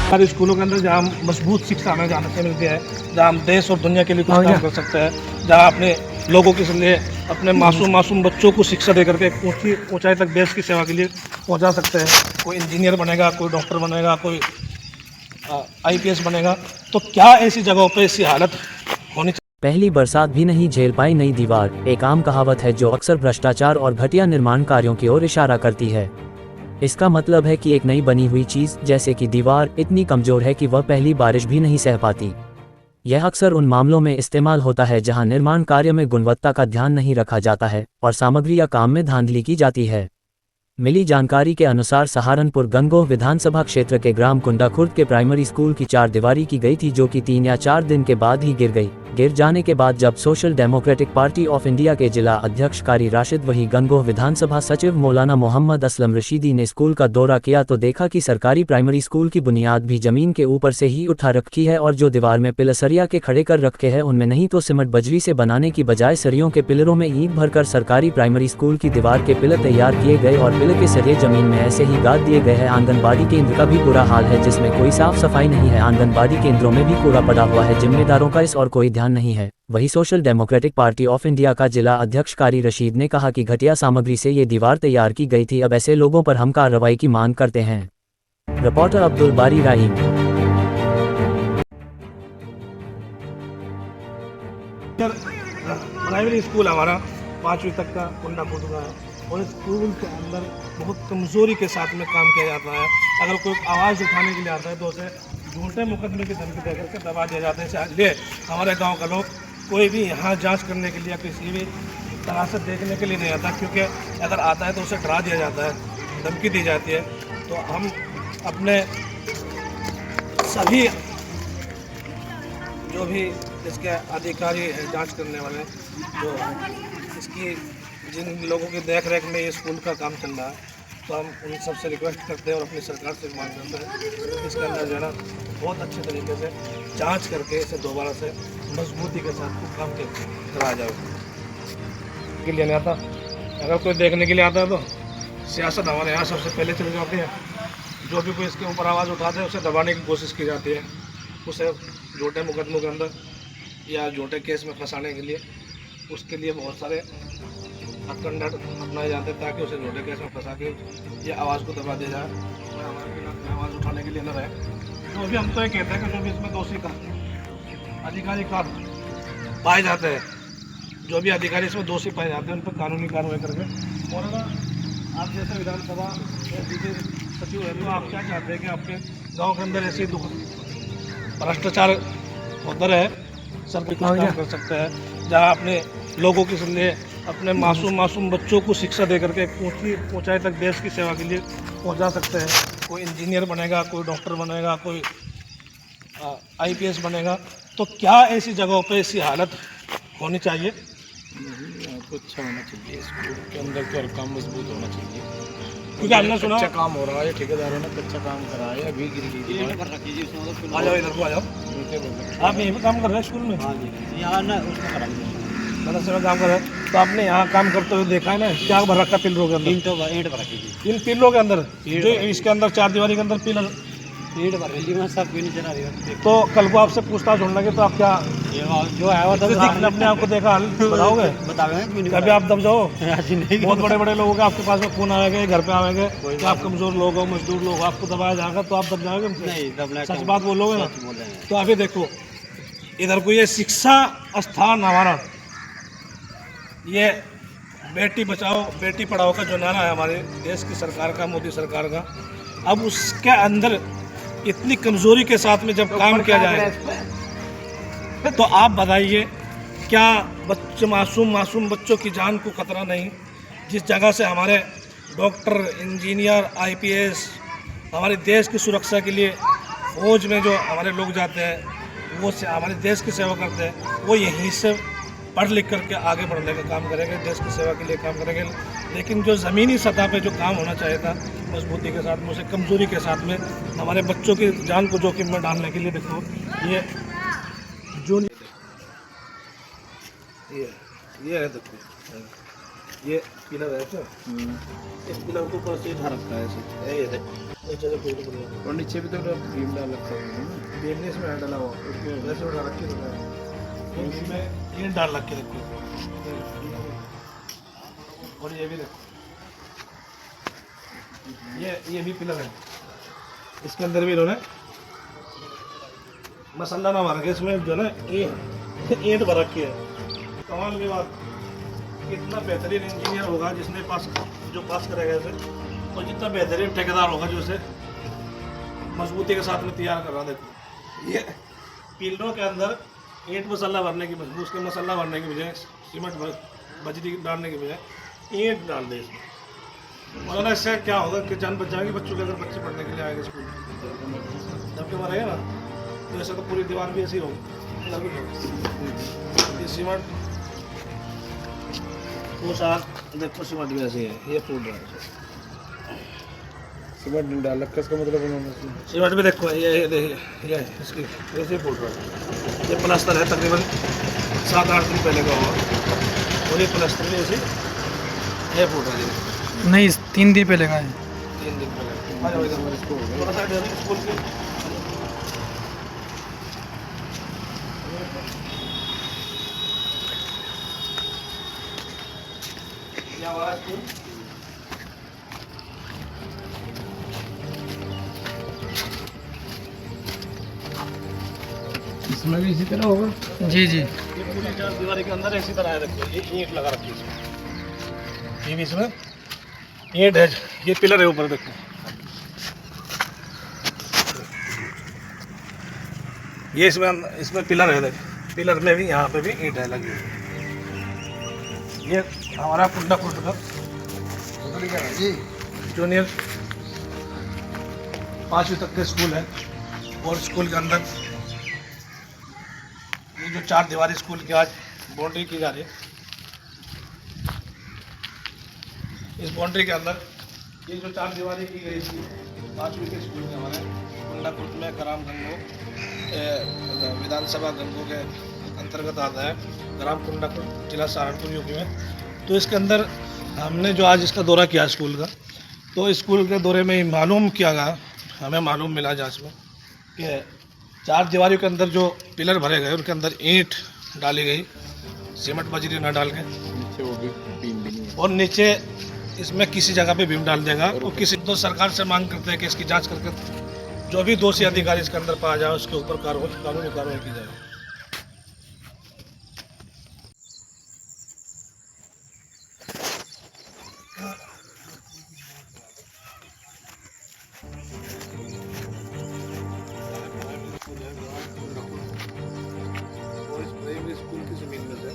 हमारे स्कूलों के अंदर जहाँ मजबूत शिक्षा हमें जाने से मिलती है, जहाँ हम देश और दुनिया के लिए कुछ काम कर सकते हैं, जहाँ अपने लोगों के लिए अपने मासूम बच्चों को शिक्षा दे करके ऊँची ऊंचाई तक देश की सेवा के लिए पहुँचा सकते हैं। कोई इंजीनियर बनेगा, कोई डॉक्टर बनेगा, कोई IPS बनेगा, तो क्या ऐसी जगहों पर ऐसी हालत होनी चाहिए। पहली बरसात भी नहीं झेल पाई नई दीवार, एक आम कहावत है जो अक्सर भ्रष्टाचार और घटिया निर्माण कार्यों की ओर इशारा करती है। इसका मतलब है कि एक नई बनी हुई चीज जैसे कि दीवार इतनी कमजोर है कि वह पहली बारिश भी नहीं सह पाती। यह अक्सर उन मामलों में इस्तेमाल होता है जहां निर्माण कार्य में गुणवत्ता का ध्यान नहीं रखा जाता है और सामग्री या काम में धांधली की जाती है। मिली जानकारी के अनुसार सहारनपुर गंगोह विधानसभा क्षेत्र के ग्राम कुंडा खुर्द के प्राइमरी स्कूल की 4 दीवारी की गई थी, जो कि 3 या 4 दिन के बाद ही गिर गई। गिर जाने के बाद जब social democratic party of India के जिला अध्यक्ष कारी राशिद वही गंगोह विधानसभा सचिव मौलाना मोहम्मद असलम रशीदी ने स्कूल का दौरा किया तो देखा कि सरकारी प्राइमरी स्कूल की बुनियाद भी जमीन के ऊपर से ही उठा रखी है और जो दीवार में पिलर सरिया के खड़े कर रखे हैं उनमें नहीं तो सीमेंट बजरी से बनाने की बजाय सरियों के पिलरों में ईंट भरकर सरकारी प्राइमरी स्कूल की दीवार के पिलर तैयार किए गए और पिलर के सरिये जमीन में ऐसे ही गाड़ दिए गए हैं। आंगनबाड़ी केंद्र का भी बुरा हाल है जिसमें कोई साफ सफाई नहीं है। आंगनबाड़ी केंद्रों में भी कूड़ा पड़ा हुआ है, जिम्मेदारों का इस और कोई ध्यान नहीं है। वही social democratic party of India का जिला अध्यक्ष कारी रशीद ने कहा कि घटिया सामग्री से ये दीवार तैयार की गई थी, अब ऐसे लोगों पर हम कार्रवाई की मांग करते हैं। रिपोर्टर अब्दुल बारी राहीम। प्राइमरी स्कूल हमारा 5वीं तक का कुंडा खुर्द का है और स्कूल के अंदर बहुत कमज़ोरी के साथ में काम किया जाता है। अगर कोई आवाज़ उठाने के लिए आता है तो उसे झूठे मुकदमे की धमकी देकर के दबा दिया जाता है। इसलिए हमारे गांव का लोग कोई भी यहाँ जांच करने के लिए किसी भी तरह से देखने के लिए नहीं आता, क्योंकि अगर आता है तो उसे डरा दिया जाता है, धमकी दी जाती है। तो हम अपने सभी जो भी इसके अधिकारी हैं, जांच करने वाले, जो इसकी जिन लोगों की देख रेख में ये स्कूल का काम चल रहा है, तो हम उन सबसे रिक्वेस्ट करते हैं और अपनी सरकार से मांग करते हैं इसके अंदर जो है ना बहुत अच्छे तरीके से जांच करके इसे दोबारा से मजबूती के साथ काम कराया जाए। के लिए नहीं आता, अगर कोई देखने के लिए आता है तो सियासत हमारे यहाँ सबसे पहले चली जाती है। जो भी कोई इसके ऊपर आवाज़ उठाते हैं उसे दबाने की कोशिश की जाती है, उसे झूठे मुकदमों के अंदर या झूठे केस में फंसाने के लिए उसके लिए बहुत सारे हथकंडा अपनाए जाते हैं ताकि उसे झूठे केस में फंसा के ये आवाज़ को दबा दिया जाए और हमारे खिलाफ आवाज़ उठाने के लिए न रहे। तो अभी हम तो ये कहते हैं कि जो भी इसमें दोषी का अधिकारी का पाए जाते हैं, जो भी अधिकारी इसमें दोषी पाए जाते हैं उन पर कानूनी कार्रवाई करके। और अगर आप जैसे विधानसभा सचिव है तो आप क्या चाहते हैं कि आपके गाँव के अंदर ऐसे भ्रष्टाचार होता रहे, सब कुछ काम कर सकते हैं, जहाँ अपने लोगों के लिए अपने मासूम बच्चों को शिक्षा दे करके ऊंची ऊंचाई तक देश की सेवा के लिए पहुंचा सकते हैं। कोई इंजीनियर बनेगा, कोई डॉक्टर बनेगा, कोई IPS बनेगा, तो क्या ऐसी जगहों पे ऐसी हालत होनी चाहिए। आपको अच्छा होना चाहिए, स्कूल के अंदर का काम मजबूत होना चाहिए, क्योंकि हमने सुना अच्छा काम हो रहा है, ठेकेदारों ने अच्छा काम करा है, अभी गिर गई। आ जाओ इधर को आ जाओ, आप यहीं पर काम कर रहे हैं स्कूल में? हाँ जी, यहाँ ना उसमें करा मदरसे में काम कर रहे हैं, तो आपने यहाँ काम करते हुए देखा है ना क्या भर रखा पिलरों के अंदर? ईंट भर रखी इन पिलरों के अंदर जो इसके अंदर 4 दीवारी के अंदर पिलर ईंट भर रखी है, सब भी नहीं चला रही। तो कल को आपसे पूछताछ होने लगे तो आप क्या जो है वो अपने आप को देखा हाल बताओगे? बताओगे कभी आप दब जाओ, नहीं बहुत बड़े बड़े लोगों के आपके पास में फोन आएंगे, घर पे आएंगे कि आप कमजोर लोग हो, मजदूर लोग हो, आपको दबाया जाएगा तो आप दब जाओगे? नहीं, सच बात बोलोगे ना? तो अभी देखो इधर को ये शिक्षा स्थान हमारा, ये बेटी बचाओ बेटी पढ़ाओ का जो नारा है हमारे देश की सरकार का, मोदी सरकार का, अब उसके अंदर इतनी कमजोरी के साथ में जब काम किया जाए तो आप बताइए क्या बच्चे मासूम बच्चों की जान को खतरा नहीं? जिस जगह से हमारे डॉक्टर, इंजीनियर, IPS हमारे देश की सुरक्षा के लिए फौज में जो हमारे लोग जाते हैं वो हमारे देश की सेवा करते हैं, वो यहीं से पढ़ लिख करके आगे बढ़ने का काम करेंगे, देश की सेवा के लिए काम करेंगे। लेकिन जो ज़मीनी सतह पे जो काम होना चाहिए था मजबूती के साथ में, उसे कमज़ोरी के साथ में हमारे बच्चों की जान को जोखिम में डालने के लिए देखो ये जो ये है देखो ये पिलर है क्या? इस पिलर को ऊपर से उठा रखा है ऐसे, ये देख नीचे से कोई तो बढ़िया और नीचे भी तो बीम डाल रखा है ना। बेलने इसमें डाला हुआ वैसे उठा रखे तो इसमें ये डाल रखे देखो, और ये भी देखो, ये भी पिलर है, इसके अंदर भी इन्होंने मसाला ना मार के इसमें जो है ना ईंट भर रखी है। कमाल की बात, कितना बेहतरीन इंजीनियर होगा जिसने पास करेगा इसे, और जितना बेहतरीन ठेकेदार होगा जो इसे मजबूती के साथ में तैयार कर रहा है। देखो ये पिलरों के अंदर ईंट मसाला भरने की बजाय, उसके मसाला भरने की बजाय, सीमेंट बजरी डालने की बजाय ईंट डाल दे इसमें। और इससे क्या होगा कि जान बच जाएगी बच्चों के, अगर बच्चे पढ़ने के लिए आएंगे स्कूल में जबकि मरेगा ना, तो ऐसा तो पूरी दीवार भी ऐसी होगी। ये सीमेंट वो साथ देखो, सीमेंट भी ऐसी है, ये फूट रहा है। सीमेंट नहीं डाल रखा, इसका मतलब उन्होंने सीमेंट भी देखो, ये देखिए, ये इसकी ऐसे फूट रहा है। ये प्लास्टर है तकरीबन 7-8 दिन पहले का होगा, और ये प्लास्टर भी ऐसे ये फूट रहा है। नहीं 3 दिन पहले का है। 3 दिन पहले आ जाओ इधर, थोड़ा सा इधर स्कूल के क्या हुआ स्कूल। इसमें भी इसी तरह होगा। जी जी। ये पूरी 4 दीवारी के अंदर इसी तरह है, देखो ये ईंट लगा रखी है इसमें, ये भी इसमें ईंट है, ये पिलर है ऊपर देखो, ये इसमें पिलर है, देखो पिलर में भी यहाँ पे भी ईंट है लगी हुई। ये हमारा कुंडा फुट का जूनियर 5वीं तक के स्कूल है, और स्कूल के अंदर ये जो 4 दीवारी स्कूल की आज बाउंड्री की जा रही है, इस बाउंड्री के अंदर ये जो 4 दीवारी की गई थी 5वीं के स्कूल में, हमारे कुंडाकुट में ग्राम गंगो विधानसभा गंगो के अंतर्गत आता है, ग्राम कुंडाकुट जिला सहारनपुर यूपी में। तो इसके अंदर हमने जो आज इसका दौरा किया स्कूल का, तो स्कूल के दौरे में ही मालूम किया गया, हमें मालूम मिला जांच में कि 4 दीवारियों के अंदर जो पिलर भरे गए उनके अंदर ईंट डाली गई, सीमेंट बजरी न डाल के, नीचे वो भी बीम भी नहीं है। और नीचे इसमें किसी जगह पे भीम डाल देगा। और किसी तो सरकार से मांग करते हैं कि इसकी जांच करके जो भी दोषी अधिकारी इसके अंदर पाया जाए उसके ऊपर कानूनी कार्रवाई की जाए। स्कूल की जमीन में से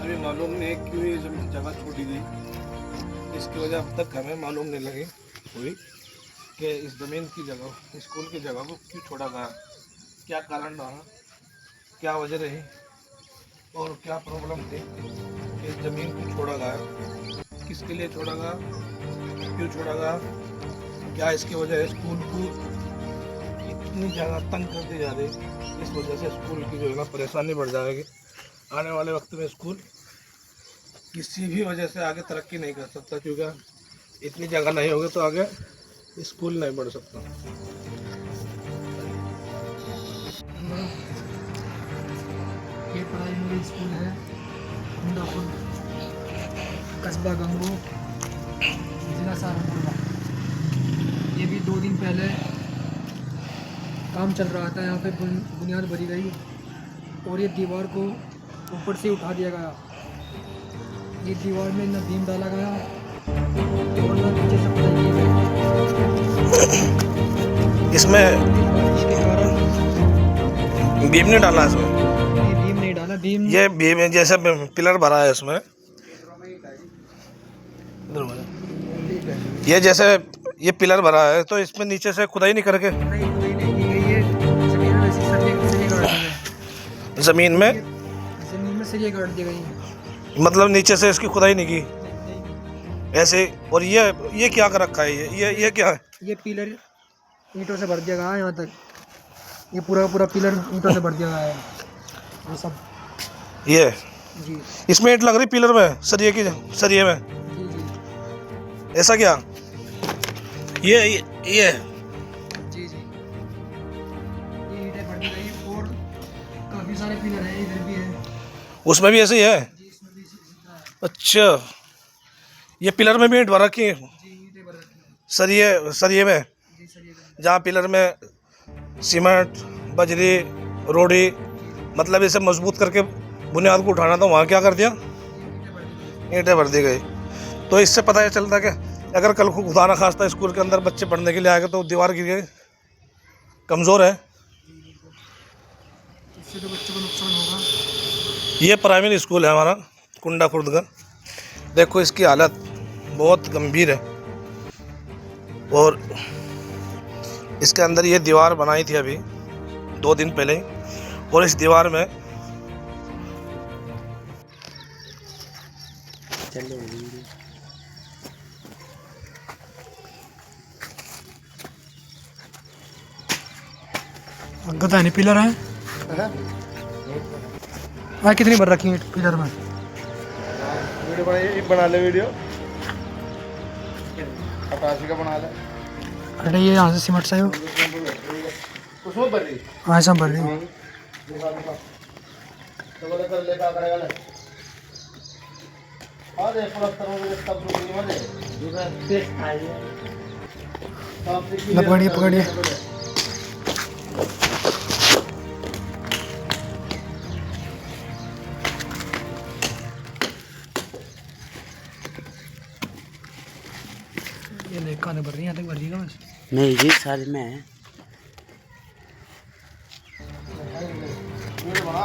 अभी मालूम नहीं क्यों ये जगह छोड़ी गई, इसकी वजह अब तक हमें मालूम नहीं लगी हुई कि इस ज़मीन की जगह, स्कूल की जगह को क्यों छोड़ा गया, क्या कारण रहा, क्या वजह रही, और क्या प्रॉब्लम थी कि इस ज़मीन को छोड़ा गया, किसके लिए छोड़ा गया, क्यों छोड़ा गया, क्या इसकी वजह है स्कूल को इतनी ज़्यादा तंग कर दी जा रही, इस वजह से स्कूल की जो है ना परेशानी बढ़ जाएगी। आने वाले वक्त में स्कूल किसी भी वजह से आगे तरक्की नहीं कर सकता, क्योंकि इतनी जगह नहीं होगी तो आगे स्कूल नहीं बढ़ सकता। ये प्राइमरी स्कूल है कुंडापुर, कस्बा गंगो, जिला सहारनपुर का। ये भी 2 दिन पहले काम चल रहा था, यहाँ पे बुनियाद भरी गई और ये दीवार को ऊपर से उठा दिया गया। ये दीवार में न बीम डाला गया और न नीचे से खुदाई की गई। इसमें इसके कारण बीम नहीं डाला इसमें, ये बीम नहीं डाला, बीम ये बीम जैसे पिलर भरा है इसमें, ये जैसे ये पिलर भरा है तो इसमें नीचे से खुदाई नहीं करके नहीं खुदाई नहीं की गई। ये जमीन में ऐसी सरिये गाड़ दी गई, ज़मीन जमीन में सरिये गाड़ दी गई। मतलब नीचे से इसकी खुदाई नहीं की ऐसे। और ये क्या कर रखा है, ये क्या है, ये पिलर ईंटों से भर दिया गया है यहाँ तक, ये पूरा का पूरा पिलर ईंटों से भर दिया गया है। ये सब ये जी इसमें ईंट लग रही पिलर में, सरिये की, सरिये में, जी जी ऐसा क्या? ये जी जी, ये ईंटें बढ़ती रही और काफ़ी सारे पिलर हैं, इधर भी है उसमें भी ऐसे ही है? जी, इसमें भी इसी तरह है अच्छा, ये पिलर में भी ईंट भर रखी है, जी, ईंटें भर रखी हैं सरिये में, जी सर, ये जहाँ पिलर में सीमेंट, बजरी, रोड़ी, मतलब इसे मजबूत करके बुनियाद को उठाना था, वहाँ क्या कर दिया? ईंटें भर दी ईंटें भर दी गई। तो इससे पता ये चलता कि अगर कल को खुदा ना खास्ता स्कूल के अंदर बच्चे पढ़ने के लिए आएंगे तो दीवार गिर गई, कमज़ोर है। इससे तो बच्चों को नुकसान होगा। ये प्राइमरी स्कूल है हमारा कुंडा खुर्द का। देखो इसकी हालत बहुत गंभीर है, और इसके अंदर ये दीवार बनाई थी अभी 2 दिन पहले ही, और इस दीवार में गता नहीं पिलर है, हाँ कितनी भर रखी है पिलर में? वीडियो बना ले, वीडियो 88 का बना ले। अरे ये यहाँ से सीमेंट से हो, उसमें भर रही हाँ सब भर रही तो बोले कर ले का करेगा ले आ दे प्लास्टर में सब कुछ नहीं मले पकड़िए पकड़िए, ये ले कहाँ भर रही है, यहाँ तक भर रही है बस। नहीं जी सारे में है। वीडियो बना